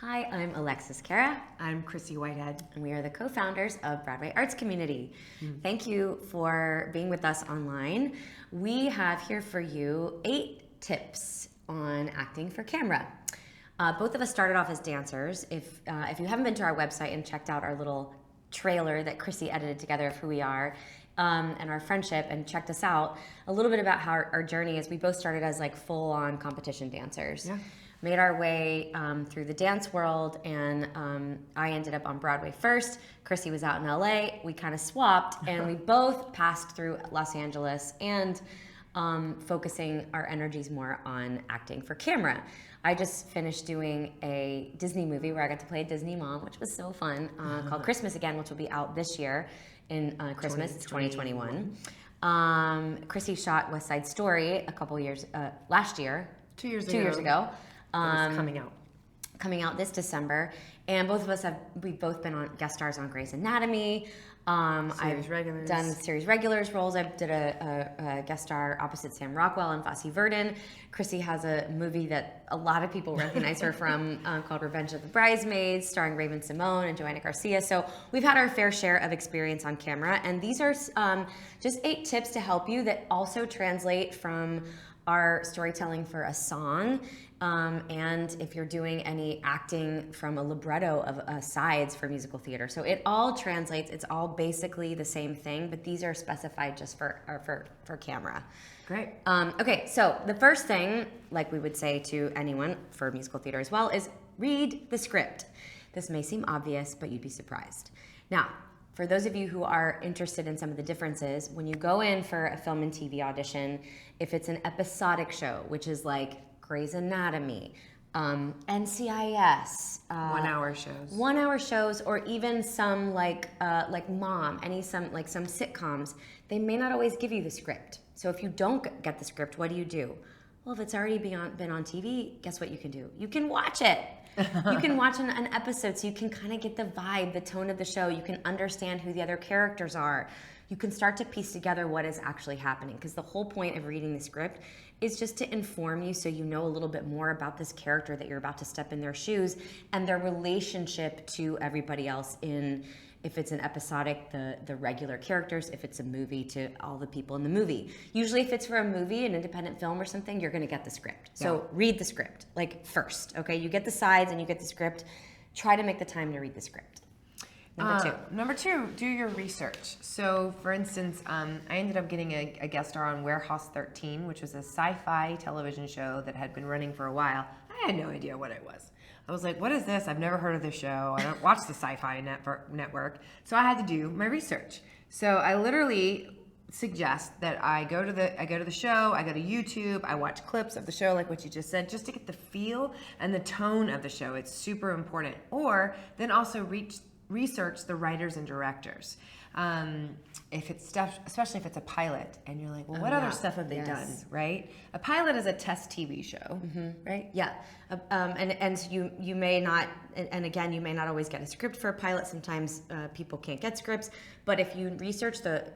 Hi, I'm Alexis Carra. I'm Chryssie Whitehead. And we are the co-founders of Broadway Arts Community. Thank you for being with us online. We have here for you 8 tips on acting for camera. Both of us started off as dancers. If you haven't been to our website and checked out our little trailer that Chryssie edited together of who we are and our friendship and checked us out, a little bit about how our journey is. We both started as like full-on competition dancers. Yeah. Made our way through the dance world, and I ended up on Broadway first. Chryssie was out in LA. We kind of swapped, and we both passed through Los Angeles and focusing our energies more on acting for camera. I just finished doing a Disney movie where I got to play a Disney mom, which was so fun, called Christmas Again, which will be out this year in Christmas. It's 2021. Chryssie shot West Side Story a couple years, last year. 2 years ago. 2 years ago. It's coming out this December, and both of us we've both been on guest stars on Grey's Anatomy. I've done series regulars roles. I did a guest star opposite Sam Rockwell and Fosse Verdon. Chryssie has a movie that a lot of people recognize her from called Revenge of the Bridesmaids, starring Raven Simone and Joanna Garcia. So we've had our fair share of experience on camera, and these are just 8 tips to help you that also translate from our storytelling for a song, and if you're doing any acting from a libretto of sides for musical theater. So it all translates. It's all basically the same thing, but these are specified just for camera. Great. Okay, so the first thing, like we would say to anyone for musical theater as well, is read the script. This may seem obvious, but you'd be surprised. Now, for those of you who are interested in some of the differences, when you go in for a film and TV audition, if it's an episodic show, which is like Grey's Anatomy, NCIS, 1 hour shows, 1 hour shows, or even some like Mom, some sitcoms, they may not always give you the script. So if you don't get the script, what do? Well, if it's already been on TV, guess what you can do? You can watch it. You can watch an episode so you can kind of get the vibe, the tone of the show. You can understand who the other characters are. You can start to piece together what is actually happening, because the whole point of reading the script is just to inform you so you know a little bit more about this character that you're about to step in their shoes and their relationship to everybody else in, if it's an episodic, the regular characters, if it's a movie, to all the people in the movie. Usually if it's for a movie, an independent film or something, you're gonna get the script. So read the script, like first, okay? You get the sides and you get the script. Try to make the time to read the script. Number two, do your research. So, for instance, I ended up getting a guest star on Warehouse 13, which was a sci-fi television show that had been running for a while. I had no idea what it was. I was like, what is this? I've never heard of this show. I don't watch the Sci-Fi network. So I had to do my research. So I literally suggest that I go to the show, I go to YouTube, I watch clips of the show like what you just said, just to get the feel and the tone of the show. It's super important. Or then also research the writers and directors. If it's stuff, especially if it's a pilot, and you're like, well, what other stuff have they done, right? A pilot is a test TV show, right? Yeah, and you may not, and again, you may not always get a script for a pilot. Sometimes people can't get scripts, but if you research the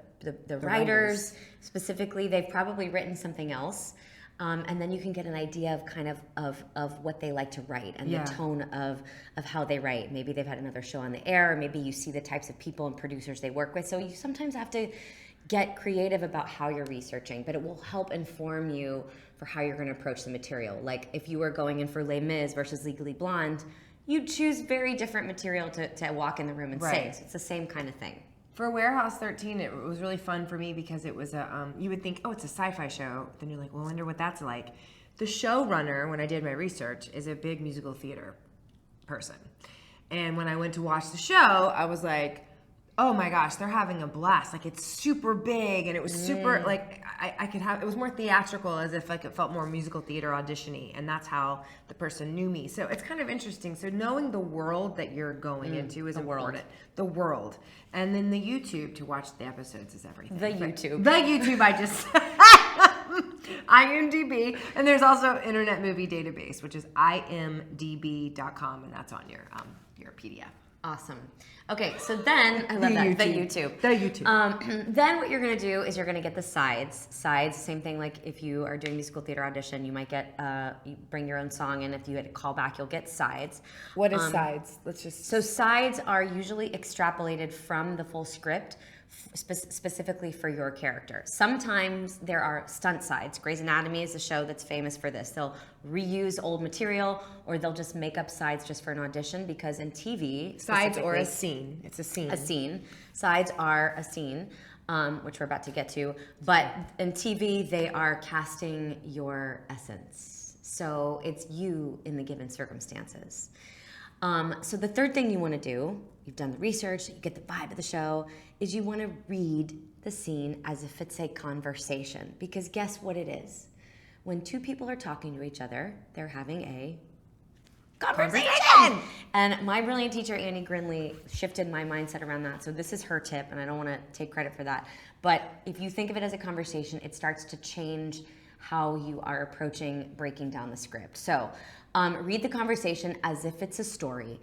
writers specifically, they've probably written something else. And then you can get an idea of kind of what they like to write and the tone of how they write. Maybe they've had another show on the air, or maybe you see the types of people and producers they work with. So you sometimes have to get creative about how you're researching, but it will help inform you for how you're going to approach the material. Like if you were going in for Les Mis versus Legally Blonde, you'd choose very different material to walk in the room and say. So it's the same kind of thing. For Warehouse 13, it was really fun for me because it was you would think, oh, it's a sci-fi show. Then you're like, well, I wonder what that's like. The showrunner, when I did my research, is a big musical theater person. And when I went to watch the show, I was like, oh my gosh, they're having a blast. Like, it's super big, and it was super, like, I could have, it was more theatrical, as if like it felt more musical theater audition-y, and that's how the person knew me. So it's kind of interesting. So knowing the world that you're going into is important. The world. And then the YouTube to watch the episodes is everything. The YouTube, I just IMDb. And there's also Internet Movie Database, which is imdb.com, and that's on your PDF. Awesome. Okay, so then I love that. The YouTube. The YouTube. Then what you're gonna do is you're gonna get the sides. Sides, same thing like if you are doing musical theater audition, you might get you bring your own song, and if you get a call back, you'll get sides. What is sides? Let's just. So sides are usually extrapolated from the full script, specifically for your character. Sometimes there are stunt sides. Grey's Anatomy is a show that's famous for this. They'll reuse old material, or they'll just make up sides just for an audition, because in TV, Sides or a scene. It's a scene. A scene. Sides are a scene, which we're about to get to. But in TV, they are casting your essence. So it's you in the given circumstances. So the third thing you want to do, you've done the research, you get the vibe of the show, is you want to read the scene as if it's a conversation. Because guess what it is? When two people are talking to each other, they're having a conversation! And my brilliant teacher, Annie Grinley, shifted my mindset around that. So this is her tip, and I don't want to take credit for that. But if you think of it as a conversation, it starts to change how you are approaching breaking down the script. So read the conversation as if it's a story.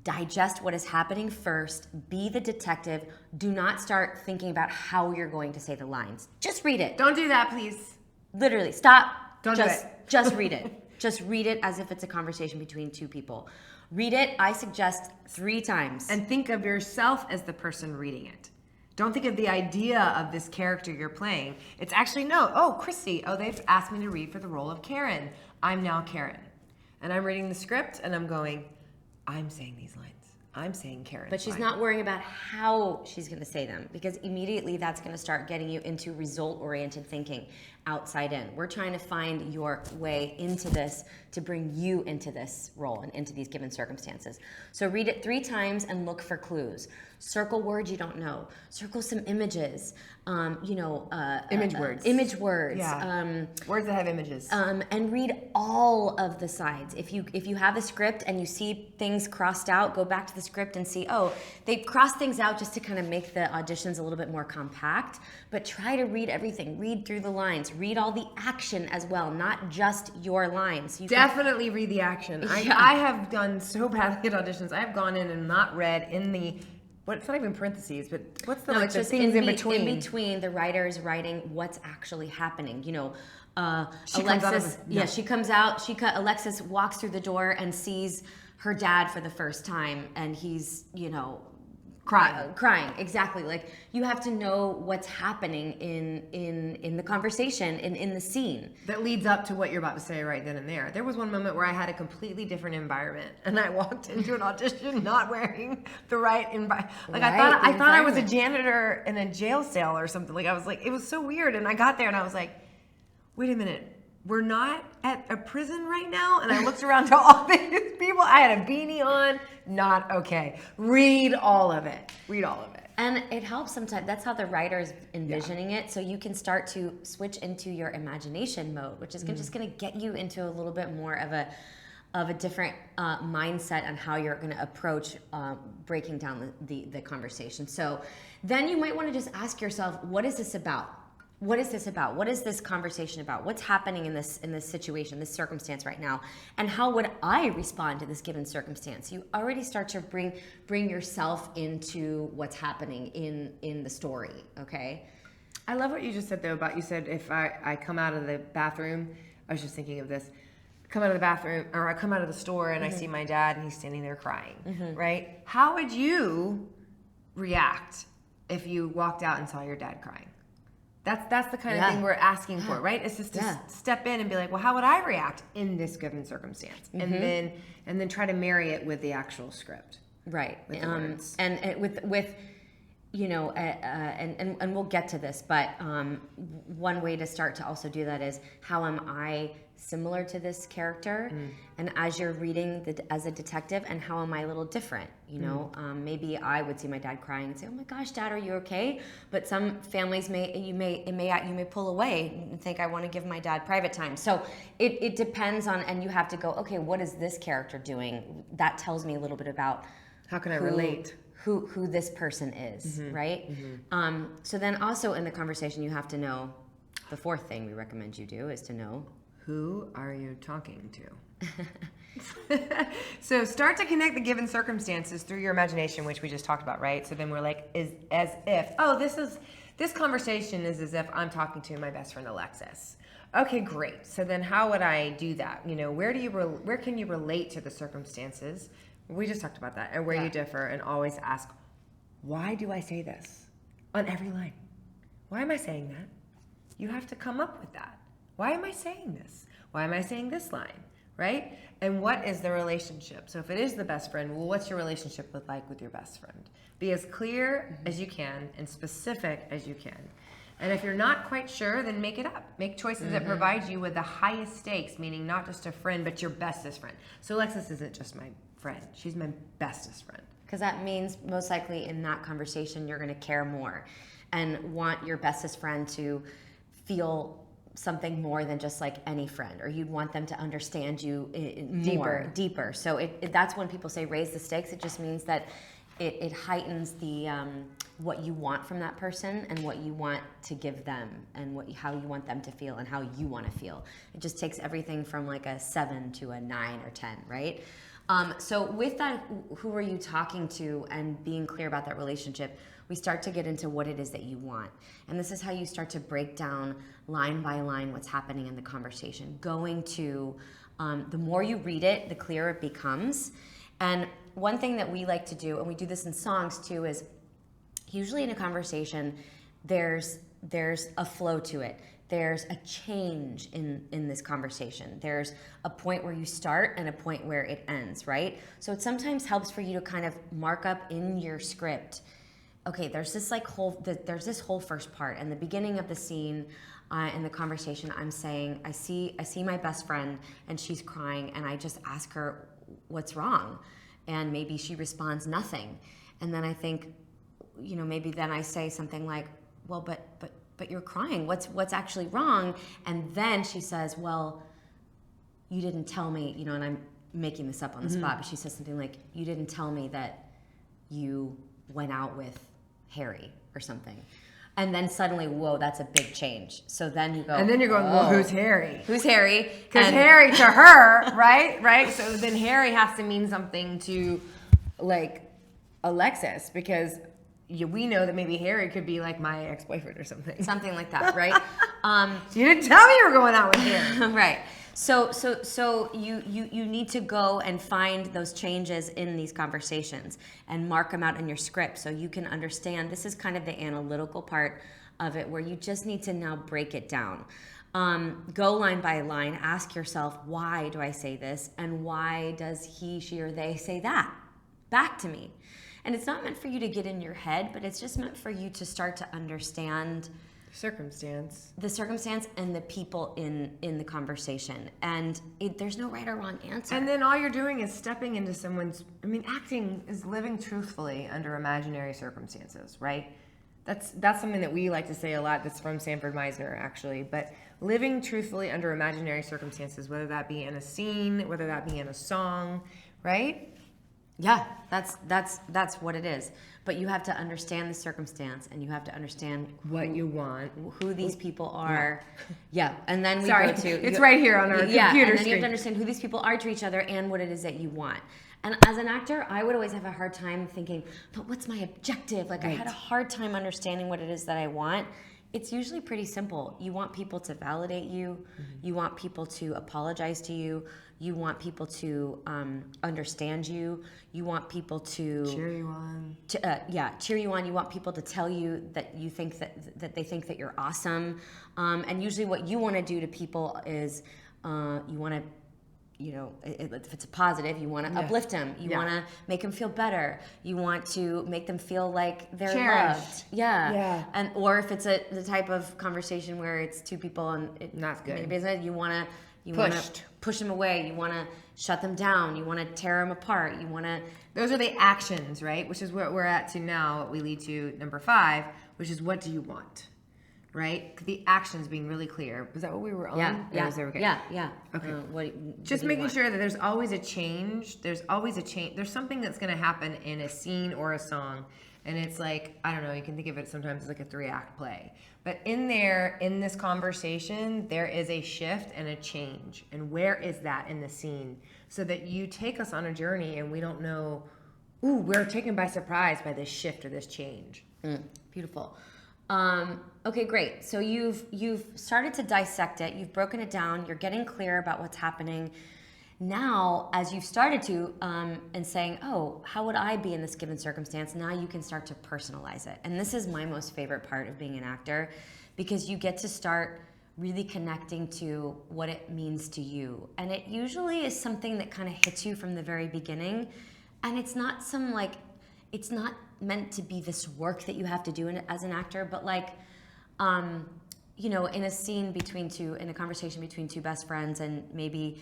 Digest what is happening first. Be the detective. Do not start thinking about how you're going to say the lines. Just read it. Don't do that, please. Literally, stop. Don't do it. Just read it. Just read it as if it's a conversation between two people. Read it, I suggest, 3 times. And think of yourself as the person reading it. Don't think of the idea of this character you're playing. It's actually, Chryssie. Oh, they've asked me to read for the role of Karen. I'm now Karen. And I'm reading the script, and I'm going, I'm saying these lines. I'm saying Karen. But she's not worrying about how she's going to say them, because immediately that's going to start getting you into result-oriented thinking, outside in. We're trying to find your way into this to bring you into this role and into these given circumstances. So read it 3 times and look for clues. Circle words you don't know. Circle some images. Image words. Image words. Yeah. Words that have images. And read all of the sides. If you have a script and you see things crossed out, go back to the script and see, they crossed things out just to kind of make the auditions a little bit more compact. But try to read everything. Read through the lines. Read all the action as well, not just your lines. Definitely read the action. Yeah. I have done so badly at auditions. I have gone in and not read in the... it's not even parentheses, but what's the, it's the just things in between? In between, the writer is writing what's actually happening. Alexis, she comes out. Alexis walks through the door and sees her dad for the first time, and he's, crying. Exactly. Like, you have to know what's happening in the conversation, in the scene. That leads up to what you're about to say right then and there. There was one moment where I had a completely different environment, and I walked into an audition not wearing the right environment. Like, I thought I was a janitor in a jail cell or something. Like, I was like, it was so weird. And I got there and I was like, wait a minute. We're not at a prison right now? And I looked around to all these people. I had a beanie on. Not okay. Read all of it. And it helps sometimes. That's how the writer's envisioning it. So you can start to switch into your imagination mode, which is just going to get you into a little bit more of a different mindset on how you're going to approach breaking down the conversation. So then you might want to just ask yourself, what is this about? What is this about? What is this conversation about? What's happening in this situation, this circumstance right now? And how would I respond to this given circumstance? You already start to bring yourself into what's happening in the story, okay? I love what you just said, though, about you said if I come out of the bathroom, I was just thinking of this, come out of the bathroom, or I come out of the store and I see my dad and he's standing there crying, right? How would you react if you walked out and saw your dad crying? That's the kind of thing we're asking for, right? It's just to step in and be like, well, how would I react in this given circumstance? And then try to marry it with the actual script. Right. With the words. And with and we'll get to this, but one way to start to also do that is, how am I similar to this character? And as you're reading as a detective, and how am I a little different? Maybe I would see my dad crying and say, "Oh my gosh, Dad, are you okay?" But some families you may pull away and think, "I want to give my dad private time." So it depends on, and you have to go, okay, what is this character doing? That tells me a little bit about how can I relate. Who this person is, right? So then also in the conversation, you have to know, the 4th thing we recommend you do is to know who are you talking to? So start to connect the given circumstances through your imagination, which we just talked about, right? So then we're like, this conversation is as if I'm talking to my best friend Alexis. Okay, great. So then how would I do that? Where can you relate to the circumstances? We just talked about that, and where you differ, and always ask, why do I say this? On every line. Why am I saying that? You have to come up with that. Why am I saying this? Why am I saying this line? Right? And what is the relationship? So if it is the best friend, well, what's your relationship with your best friend? Be as clear as you can and specific as you can. And if you're not quite sure, then make it up. Make choices that provide you with the highest stakes, meaning not just a friend, but your bestest friend. So Alexis isn't just my friend. She's my bestest friend. Because that means most likely in that conversation, you're going to care more and want your bestest friend to feel something more than just like any friend, or you'd want them to understand you deeper. So that's when people say raise the stakes. It just means that it heightens the what you want from that person and what you want to give them and how you want them to feel and how you want to feel. It just takes everything from like a 7 to a 9 or 10, right? So with that, who are you talking to, and being clear about that relationship, we start to get into what it is that you want. And this is how you start to break down line by line what's happening in the conversation. Going to, the more you read it, the clearer it becomes. And one thing that we like to do, and we do this in songs too, is usually in a conversation, there's a flow to it. There's a change in this conversation. There's a point where you start and a point where it ends, right? So it sometimes helps for you to kind of mark up in your script, okay, there's this whole first part, and the beginning of the scene in the conversation, I'm saying, I see my best friend and she's crying, and I just ask her what's wrong, and maybe she responds nothing, and then I think, maybe then I say something like, well, but you're crying. What's actually wrong? And then she says, well, you didn't tell me, and I'm making this up on the spot, but she says something like, you didn't tell me that you went out with Harry or something. And then suddenly, whoa, that's a big change. So then you go, and then you're going, well, who's Harry? Who's Harry? Because Harry to her, right? So then Harry has to mean something to, like, Alexis, because we know that maybe Harry could be like my ex-boyfriend or something. Something like that, right? You didn't tell me you were going out with Harry. Right. So you need to go and find those changes in these conversations and mark them out in your script so you can understand. This is kind of the analytical part of it, where you just need to now break it down. Go line by line, ask yourself, why do I say this? And why does he, she, or they say that back to me? And it's not meant for you to get in your head, but it's just meant for you to start to understand the circumstance and the people in the conversation. And there's no right or wrong answer. And then all you're doing is stepping into acting is living truthfully under imaginary circumstances, right? That's something that we like to say a lot. That's from Sanford Meisner, actually. But living truthfully under imaginary circumstances, whether that be in a scene, whether that be in a song, right? Yeah, that's what it is. But you have to understand the circumstance, and you have to understand what you want, who these people are. Yeah, and then it's right here on our computer and then screen. You have to understand who these people are to each other and what it is that you want. And as an actor, I would always have a hard time thinking, but what's my objective? Like, right. I had a hard time understanding what it is that I want. It's usually pretty simple. You want people to validate you. Mm-hmm. You want people to apologize to you. You want people to understand you. You want people to cheer you on. Cheer you on. You want people to tell you that you think that they think that you're awesome. And usually, what you want to do to people is you want to, if it's a positive, you want to uplift them. You want to make them feel better. You want to make them feel like they're loved. Yeah. And or if it's the type of conversation where it's two people and not good. Business, you want to push them away. You want to shut them down. You want to tear them apart. You want to. Those are the actions, right? Which is what we're at to now. What we lead to number 5, which is what do you want? Right? The actions being really clear. Was that what we were on? Yeah. Okay. Just making sure that there's always a change. There's something that's going to happen in a scene or a song. And it's like, I don't know, you can think of it sometimes as like a 3-act play. But in there, in this conversation, there is a shift and a change. And where is that in the scene? So that you take us on a journey and we don't know, ooh, we're taken by surprise by this shift or this change. Beautiful. Okay, great. So you've started to dissect it. You've broken it down. You're getting clear about what's happening. Now, as you've started to, and saying, oh, how would I be in this given circumstance? Now you can start to personalize it. And this is my most favorite part of being an actor, because you get to start really connecting to what it means to you. And it usually is something that kind of hits you from the very beginning. And it's not some like, it's not meant to be this work that you have to do as an actor, but like, you know, in a scene in a conversation between two best friends, and maybe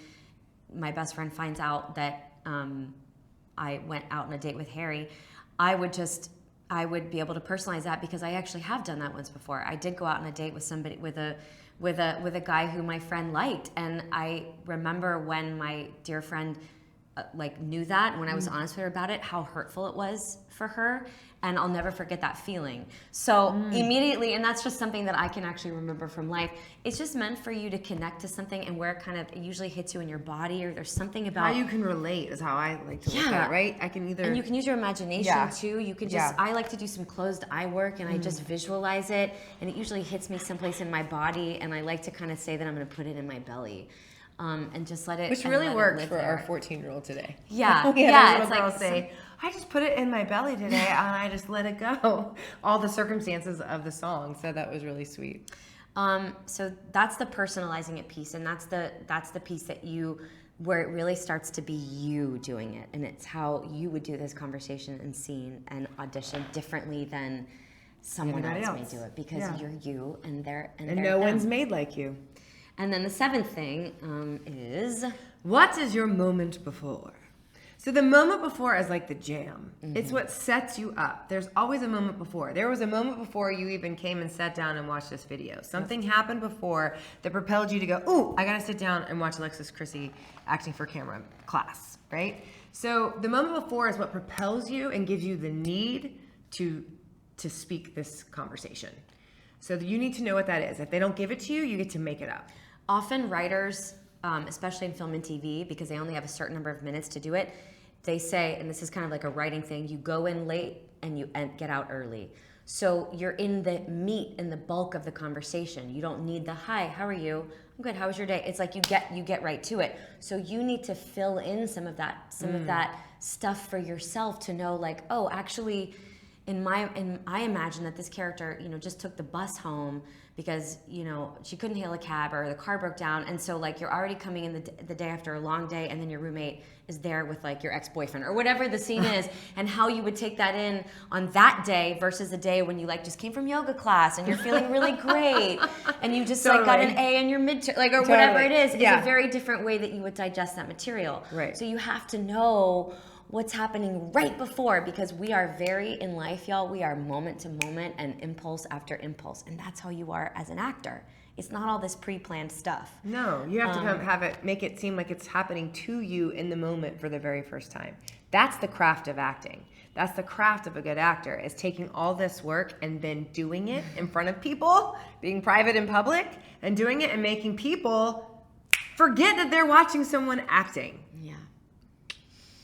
my best friend finds out that I went out on a date with Harry, I would be able to personalize that, because I actually have done that once before. I did go out on a date with somebody, with a guy who my friend liked, and I remember when my dear friend like knew that, when I was honest with her about it, how hurtful it was for her, and I'll never forget that feeling. So immediately, and that's just something that I can actually remember from life, it's just meant for you to connect to something, and where it usually hits you in your body, or there's something about how you can relate is how I like to look at it, right? I can either, and you can use your imagination too. You can just, I like to do some closed eye work, and I just visualize it, and it usually hits me someplace in my body, and I like to kind of say that I'm going to put it in my belly. And just let it, which really works for our 14-year-old today. Yeah, yeah. It's like say, I just put it in my belly today, and I just let it go. All the circumstances of the song, so that was really sweet. So that's the personalizing it piece, and that's the piece that where it really starts to be you doing it, and it's how you would do this conversation and scene and audition differently than someone else may do it, because you're you, and they're no one's made like you. And then the seventh thing is, what is your moment before? So the moment before is like the jam. It's what sets you up. There's always a moment before. There was a moment before you even came and sat down and watched this video. Something happened before that propelled you to go, ooh, I gotta sit down and watch Alexis, Chryssie acting for camera class, right? So the moment before is what propels you and gives you the need to speak this conversation. So you need to know what that is. If they don't give it to you, you get to make it up. Often writers, especially in film and TV, because they only have a certain number of minutes to do it, they say, and this is kind of like a writing thing, you go in late and you get out early. So you're in the meat and the bulk of the conversation. You don't need the, hi, how are you? I'm good, how was your day? It's like you get right to it. So you need to fill in some of that stuff for yourself to know, like, oh, actually, I imagine that this character, you know, just took the bus home because, you know, she couldn't hail a cab, or the car broke down, and so like you're already coming in the day after a long day, and then your roommate is there with like your ex-boyfriend or whatever the scene is, and how you would take that in on that day versus a day when you like just came from yoga class and you're feeling really great, and you just like got an A in your midterm, like, or whatever it is. It's a very different way that you would digest that material. Right. So you have to know what's happening right before, because we are very, in life, y'all, we are moment to moment and impulse after impulse, and that's how you are as an actor. It's not all this pre-planned stuff. No, you have to make it seem like it's happening to you in the moment for the very first time. That's the craft of acting. That's the craft of a good actor, is taking all this work and then doing it in front of people, being private in public, and doing it and making people forget that they're watching someone acting. Yeah.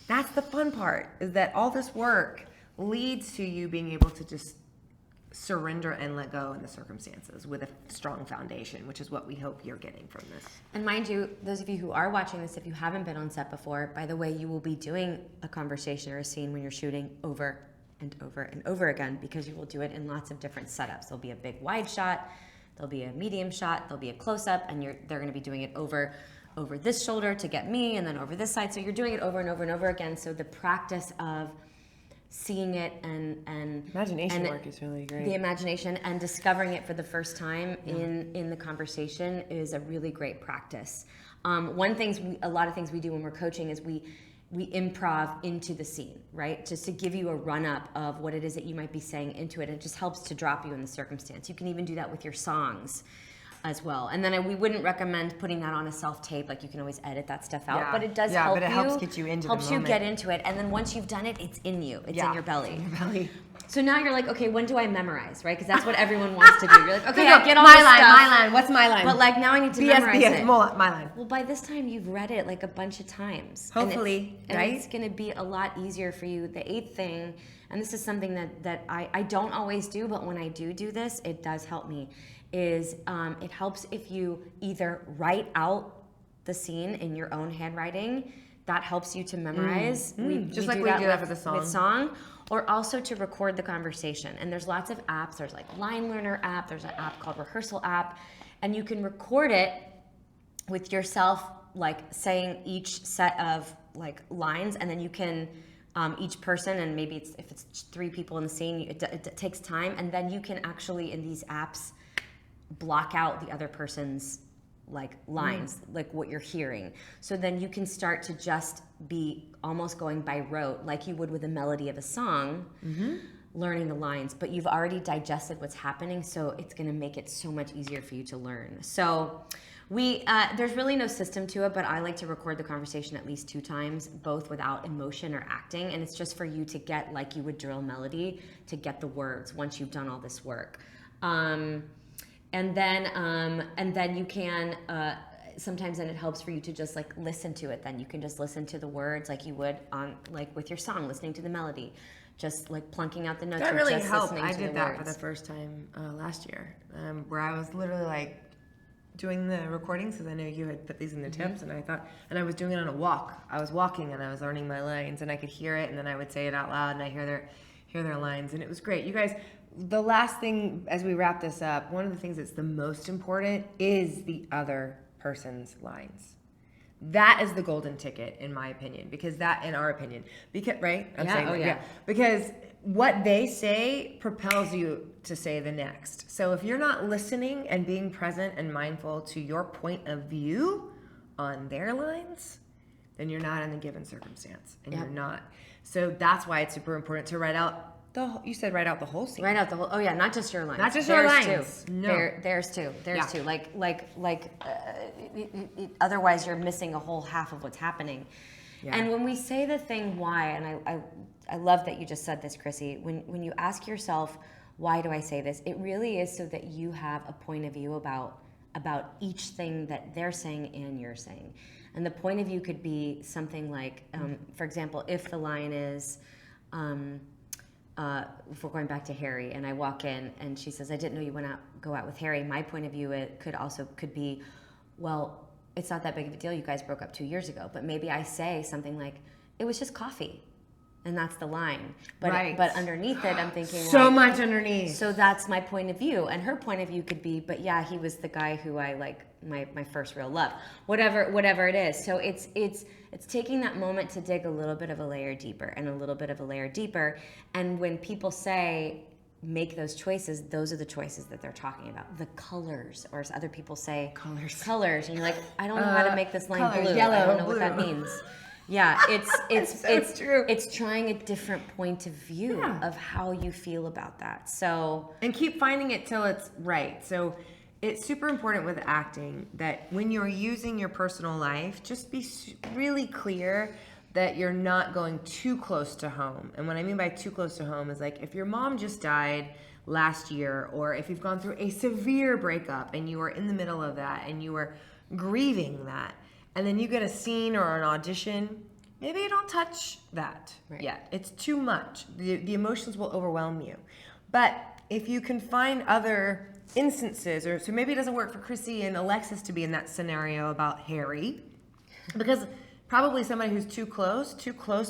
That's the fun part, is that all this work leads to you being able to just surrender and let go in the circumstances with a strong foundation, which is what we hope you're getting from this. And mind you, those of you who are watching this, if you haven't been on set before, by the way, you will be doing a conversation or a scene when you're shooting over and over and over again, because you will do it in lots of different setups. There'll be a big wide shot, there'll be a medium shot, there'll be a close-up, and they're going to be doing it over this shoulder to get me, and then over this side. So you're doing it over and over and over again. So the practice of seeing it and imagination work is really great. The imagination and discovering it for the first time in the conversation is a really great practice. A lot of things we do when we're coaching is we improv into the scene, right? Just to give you a run-up of what it is that you might be saying into it. It just helps to drop you in the circumstance. You can even do that with your songs as well. And then we wouldn't recommend putting that on a self-tape. Like, you can always edit that stuff out, but it does help but it helps get you into the moment. Helps you get into it. And then once you've done it, it's in you. It's in your belly. In your belly. So now you're like, okay, when do I memorize, right? Because that's what everyone wants to do. You're like, okay, I get all my this line, stuff. my line. What's my line? But like now I need to memorize it. My line. Well, by this time you've read it like a bunch of times. Hopefully, and right? it's going to be a lot easier for you. The 8th thing, and this is something that I don't always do, but when I do this, it does help me, is it helps if you either write out the scene in your own handwriting. That helps you to memorize. Just like we do that for the song. With song. Or also to record the conversation. And there's lots of apps. There's like Line Learner app. There's an app called Rehearsal app. And you can record it with yourself, like saying each set of like lines. And then you can, each person, and maybe if it's 3 people in the scene, it takes time. And then you can actually, in these apps, block out the other person's like lines, like what you're hearing. So then you can start to just be almost going by rote, like you would with a melody of a song, learning the lines, but you've already digested what's happening, so it's gonna make it so much easier for you to learn. So there's really no system to it, but I like to record the conversation at least 2 times, both without emotion or acting, and it's just for you to get, like you would drill melody, to get the words once you've done all this work. And then you can sometimes, then it helps for you to just like listen to it. Then you can just listen to the words like you would on like with your song, listening to the melody, just like plunking out the notes. That really just helped. listening I to did the that words. for the first time last year, where I was literally like doing the recordings because I know you had put these in the tips, and I was doing it on a walk. I was walking and I was learning my lines, and I could hear it, and then I would say it out loud, and I hear their lines, and it was great. You guys. The last thing, as we wrap this up, one of the things that's the most important is the other person's lines. That is the golden ticket, in my opinion, because that, in our opinion, because right? I'm saying that, yeah. Because what they say propels you to say the next. So if you're not listening and being present and mindful to your point of view on their lines, then you're not in the given circumstance, and you're not. So that's why it's super important to write out. You said write out the whole scene. Write out the whole. Oh yeah, not just your lines. Not just your lines. Too. No. There's two. Otherwise, you're missing a whole half of what's happening. Yeah. And when we say the thing why, and I love that you just said this, Chryssie. When you ask yourself, why do I say this? It really is so that you have a point of view about each thing that they're saying and you're saying. And the point of view could be something like, for example, if the line is. If we're going back to Harry, and I walk in and she says, I didn't know you go out with Harry. My point of view, it could be, well, it's not that big of a deal. You guys broke up 2 years ago. But maybe I say something like, it was just coffee. And that's the line. But but underneath it, I'm thinking so much underneath. So that's my point of view. And her point of view could be, but yeah, he was the guy who I like my first real love. Whatever it is. So it's taking that moment to dig a little bit of a layer deeper and a little bit of a layer deeper. And when people say make those choices, those are the choices that they're talking about. The colors, or as other people say, colors. And you're like, I don't know how to make this line colors, blue. Yellow, I don't know blue. what that means. Yeah, it's true. It's trying a different point of view of how you feel about that. So and keep finding it till it's right. So it's super important with acting that when you're using your personal life, just be really clear that you're not going too close to home. And what I mean by too close to home is like if your mom just died last year, or if you've gone through a severe breakup and you are in the middle of that and you are grieving that, and then you get a scene or an audition, maybe you don't touch that yet. It's too much. The emotions will overwhelm you. But if you can find other instances, so maybe it doesn't work for Chryssie and Alexis to be in that scenario about Harry, because probably somebody who's too close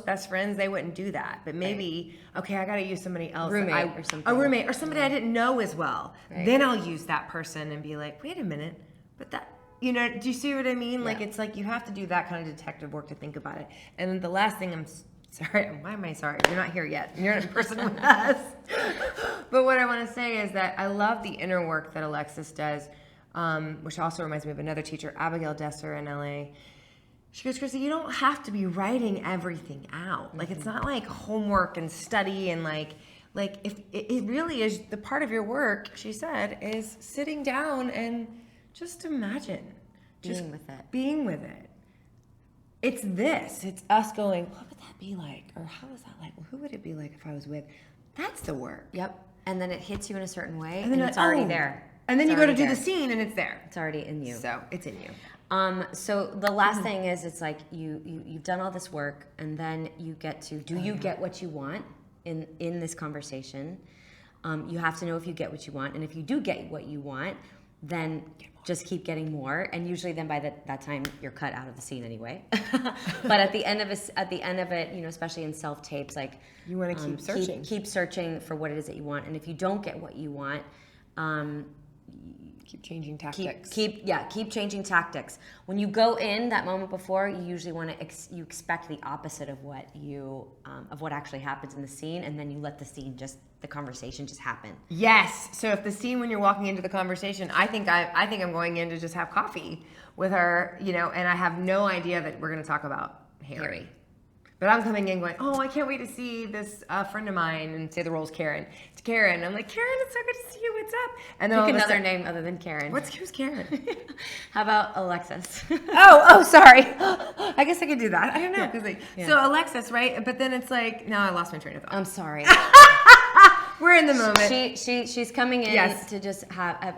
best friends, they wouldn't do that. But maybe, okay, I got to use somebody else. Roommate or something. A roommate or somebody I didn't know as well. Right. Then I'll use that person and be like, wait a minute, but that... You know, do you see what I mean? Like, it's like you have to do that kind of detective work to think about it. And then the last thing why am I sorry? You're not here yet. You're not in person with us. But what I want to say is that I love the inner work that Alexis does, which also reminds me of another teacher, Abigail Desser in LA. She goes, Chryssie, you don't have to be writing everything out. Like, it's not like homework and study and like if it really is the part of your work, she said, is sitting down and just imagine. Being with it. It's us going, what would that be like? Or how is that like? Well, who would it be like if I was with? That's the work. Yep. And then it hits you in a certain way, And then it's already there. And then It's you go to already do there. the scene, and it's there. It's already in you. So it's in you. So the last thing is, it's like you've done all this work, and then you get to, do you get what you want in this conversation? You have to know if you get what you want, and if you do get what you want, then just keep getting more. And usually, then by that time, you're cut out of the scene anyway. But at the end of it, you know, especially in self tapes, like You want to keep searching. keep searching for what it is that you want, and if you don't get what you want. Keep changing tactics. Keep changing tactics. When you go in that moment before, you usually want to you expect the opposite of what actually happens in the scene, and then you let the conversation just happen. Yes. So if the scene when you're walking into the conversation, I think I'm going in to just have coffee with her, you know, and I have no idea that we're going to talk about Harry. But I'm coming in going, oh, I can't wait to see this friend of mine, and say the role's Karen. It's Karen. I'm like, Karen, it's so good to see you. What's up? And then Pick another name other than Karen. Who's Karen? How about Alexis? oh, sorry. I guess I could do that. I don't know. 'Cause Yeah. So Alexis, right? But then it's like, no, I lost my train of thought. I'm sorry. We're in the moment. She's coming in Yes. to just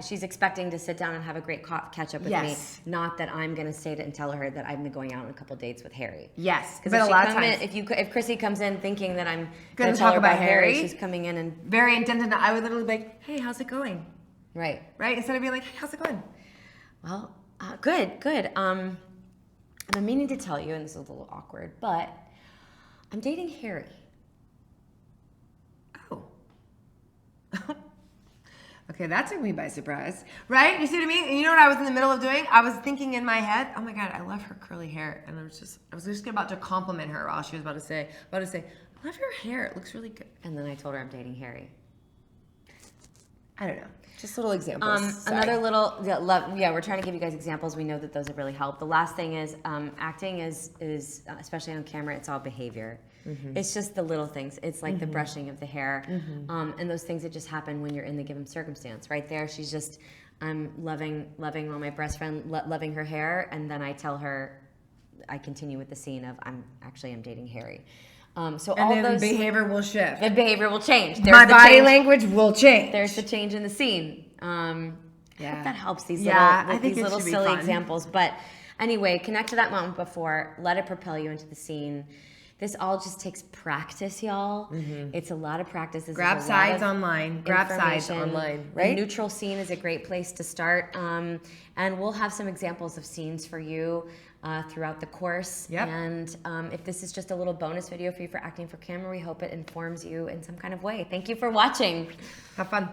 she's expecting to sit down and have a great catch up with Yes. me. Not that I'm going to say it and tell her that I've been going out on a couple dates with Harry. Yes. Because But a lot of times, if Chryssie comes in thinking that I'm Gonna going to tell talk her about about Harry, Harry? she's coming in and very intentional. I would literally be like, hey, how's it going? right. Instead of being like, hey, how's it going? Well, good. I've been meaning to tell you, and this is a little awkward, but I'm dating Harry. Oh. Okay, that took me by surprise. Right? You see what I mean? And you know what I was in the middle of doing? I was thinking in my head, oh my God, I love her curly hair. And I was just about to compliment her while she was about to say, I love your hair. It looks really good. And then I told her I'm dating Harry. I don't know. Just little examples. Sorry. Another little, we're trying to give you guys examples. We know that those have really helped. The last thing is, acting is especially on camera, it's all behavior. Mm-hmm. It's just the little things. It's like the brushing of the hair, and those things that just happen when you're in the given circumstance. Right there, she's just, I'm loving on my best friend, loving her hair, and then I tell her, I continue with the scene of I'm dating Harry. So and all then those behavior will shift. the behavior will change. My body language will change. There's the change in the scene. I hope that helps. These little silly examples. But anyway, connect to that moment before. Let it propel you into the scene. This all just takes practice, y'all. It's a lot of practice. Grab sides online. Right? Neutral scene is a great place to start. And we'll have some examples of scenes for you throughout the course. Yep. And if this is just a little bonus video for you for acting for camera, we hope it informs you in some kind of way. Thank you for watching. Have fun.